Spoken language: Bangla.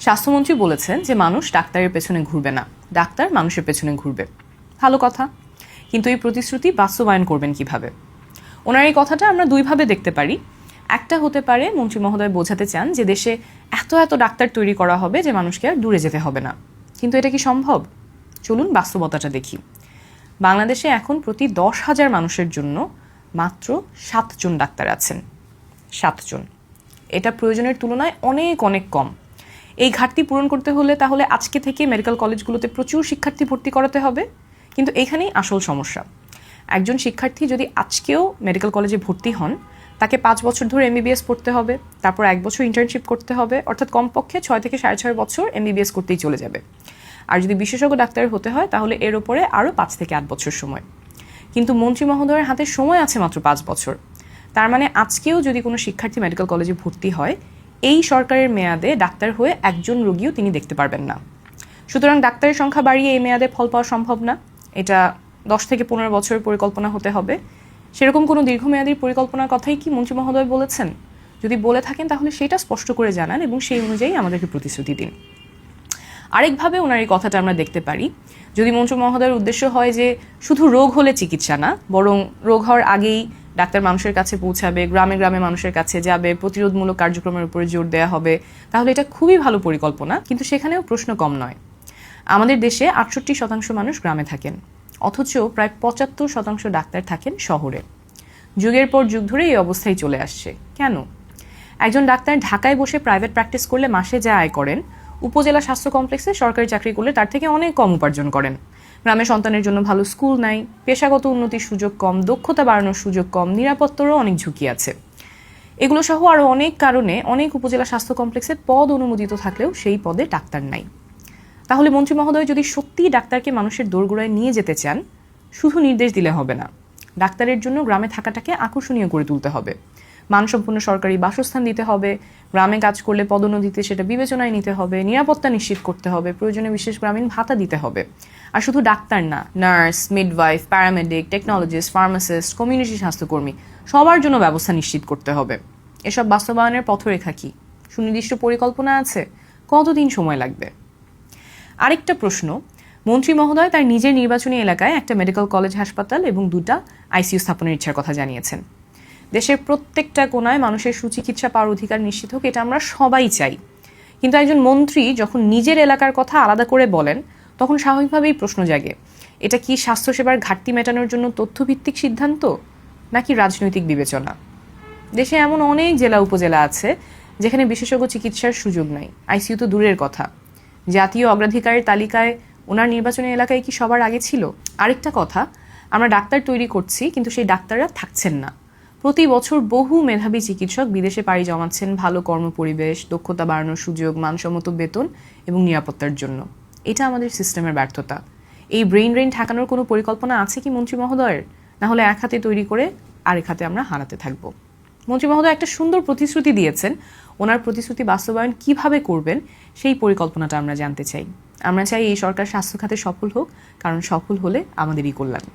স্বাস্থ্যমন্ত্রী বলেছেন যে মানুষ ডাক্তারের পেছনে ঘুরবে না, ডাক্তার মানুষের পেছনে ঘুরবে। ভালো কথা, কিন্তু এই প্রতিশ্রুতি বাস্তবায়ন করবেন কিভাবে? ওনার এই কথাটা আমরা দুইভাবে দেখতে পারি। একটা হতে পারে মন্ত্রী মহোদয় বোঝাতে চান যে দেশে এত এত ডাক্তার তৈরি করা হবে যে মানুষকে আর দূরে যেতে হবে না। কিন্তু এটা কি সম্ভব? চলুন বাস্তবতাটা দেখি। বাংলাদেশে এখন প্রতি 10,000 মানুষের জন্য মাত্র 7 জন ডাক্তার আছেন। 7 জন। এটা প্রয়োজনের তুলনায় অনেক অনেক কম। এই ঘাটতি পূরণ করতে হলে তাহলে আজকে থেকে মেডিকেল কলেজগুলোতে প্রচুর শিক্ষার্থী ভর্তি করাতে হবে। কিন্তু এখানেই আসল সমস্যা। একজন শিক্ষার্থী যদি আজকেও মেডিকেল কলেজে ভর্তি হন, তাকে 5 বছর ধরে এমবিবিএস পড়তে হবে, তারপর 1 বছর ইন্টার্নশিপ করতে হবে, অর্থাৎ কমপক্ষে 6 থেকে 6.5 বছর এমবিবিএস করতেই চলে যাবে। আর যদি বিশেষজ্ঞ ডাক্তার হতে হয় তাহলে এর উপরে আরও 5 থেকে 8 বছর সময়। কিন্তু মন্ত্রী মহোদয়ের হাতে সময় আছে মাত্র 5 বছর। তার মানে আজকেও যদি কোনো শিক্ষার্থী মেডিকেল কলেজে ভর্তি হয়, এই সরকারের মেয়াদে ডাক্তার হয়ে একজন রোগীও তিনি দেখতে পারবেন না। সুতরাং ডাক্তারের সংখ্যা বাড়িয়ে এই মেয়াদে ফল পাওয়া সম্ভব না। এটা 10 থেকে 15 বছরের পরিকল্পনা হতে হবে। সেরকম কোনো দীর্ঘমেয়াদী পরিকল্পনার কথাই কি মন্ত্রী মহোদয় বলেছেন? যদি বলে থাকেন তাহলে সেটা স্পষ্ট করে জানান এবং সেই অনুযায়ী আমাদেরকে প্রতিশ্রুতি দিন। আরেকভাবে ওনার এই কথাটা আমরা দেখতে পারি, যদি মন্ত্রী মহোদয়ের উদ্দেশ্য হয় যে শুধু রোগ হলে চিকিৎসা না, বরং রোগ হওয়ার আগেই ডাক্তার মানুষের কাছে পৌঁছাবে, গ্রামে গ্রামে মানুষের কাছে যাবে, প্রতিরোধমূলক কার্যক্রমের উপরে জোর দেওয়া হবে, তাহলে এটা খুবই ভালো পরিকল্পনা। কিন্তু সেখানেও প্রশ্ন কম নয়। আমাদের দেশে 68% মানুষ গ্রামে থাকেন, অথচ প্রায় 75% ডাক্তার থাকেন শহরে। যুগের পর যুগ ধরে এই অবস্থায় চলে আসছে। কেন? একজন ডাক্তার ঢাকায় বসে প্রাইভেট প্র্যাকটিস করলে মাসে যা আয় করেন, উপজেলা স্বাস্থ্য কমপ্লেক্সে সরকারি চাকরি করলে তার থেকে অনেক কম উপার্জন করেন। গ্রামে সন্তানের জন্য ভালো স্কুল নাই, পেশাগত উন্নতির সুযোগ কম, দক্ষতা বাড়ানোর সুযোগ কম, নিরাপত্তারও অনেক ঝুঁকি আছে। এগুলো সহ আরও অনেক কারণে অনেক উপজেলা স্বাস্থ্য কমপ্লেক্সে পদ অনুমোদিত থাকলেও সেই পদে ডাক্তার নাই। তাহলে মন্ত্রী মহোদয় যদি সত্যিই ডাক্তারকে মানুষের দোরগোড়ায় নিয়ে যেতে চান, শুধু নির্দেশ দিলে হবে না। ডাক্তারের জন্য গ্রামে থাকাটাকে আকর্ষণীয় করে তুলতে হবে। মানসম্পন্ন সরকারি বাসস্থান দিতে হবে, গ্রামে কাজ করলে পদোন্নতিতে সেটা বিবেচনায় নিতে হবে, নিরাপত্তা নিশ্চিত করতে হবে, প্রয়োজনে বিশেষ গ্রামীণ ভাতা দিতে হবে। আর শুধু ডাক্তার না, nurse, midwife, paramedic, technologist, pharmacist, community স্বাস্থ্যকর্মী সবার জন্য ব্যবস্থা নিশ্চিত করতে হবে। এসব বাস্তবায়নের পথরেখা কি? সুনির্দিষ্ট পরিকল্পনা আছে? কতদিন সময় লাগবে? আরেকটা প্রশ্ন, মন্ত্রী মহোদয় তার নিজের নির্বাচনী এলাকায় একটা মেডিকেল কলেজ, হাসপাতাল এবং 2টা আইসিইউ স্থাপনের ইচ্ছার কথা জানিয়েছেন। দেশের প্রত্যেকটা কোনায় মানুষের সুচিকিৎসা পাওয়ার অধিকার নিশ্চিত হোক, এটা আমরা সবাই চাই। কিন্তু একজন মন্ত্রী যখন নিজের এলাকার কথা আলাদা করে বলেন, তখন স্বাভাবিকভাবেই প্রশ্ন জাগে, এটা কি স্বাস্থ্যসেবার ঘাটতি মেটানোর জন্য তথ্যভিত্তিক সিদ্ধান্ত, নাকি রাজনৈতিক বিবেচনা? দেশে এমন অনেক জেলা উপজেলা আছে যেখানে বিশেষজ্ঞ চিকিৎসার সুযোগ নাই, আইসিইউ তো দূরের কথা। জাতীয় অগ্রাধিকারের তালিকায় ওনার নির্বাচনী এলাকায় কি সবার আগে ছিল? আরেকটা কথা, আমরা ডাক্তার তৈরি করছি কিন্তু সেই ডাক্তাররা থাকছেন না। প্রতি বছর বহু মেধাবী চিকিৎসক বিদেশে পাড়ি জমাচ্ছেন ভালো কর্মপরিবেশ, দক্ষতা বাড়ানোর সুযোগ, মানসম্মত বেতন এবং নিরাপত্তার জন্য। এটা আমাদের সিস্টেমের ব্যর্থতা। এই ব্রেইন ড্রেন ঠেকানোর কোনো পরিকল্পনা আছে কি মন্ত্রী মহোদয়ের? না হলে এক হাতে তৈরি করে আরেক হাতে আমরা হারাতে থাকবো। মন্ত্রী মহোদয় একটা সুন্দর প্রতিশ্রুতি দিয়েছেন, ওনার প্রতিশ্রুতি বাস্তবায়ন কিভাবে করবেন সেই পরিকল্পনাটা আমরা জানতে চাই। আমরা চাই এই সরকার স্বাস্থ্য খাতে সফল হোক, কারণ সফল হলে আমাদেরই কল্যাণ।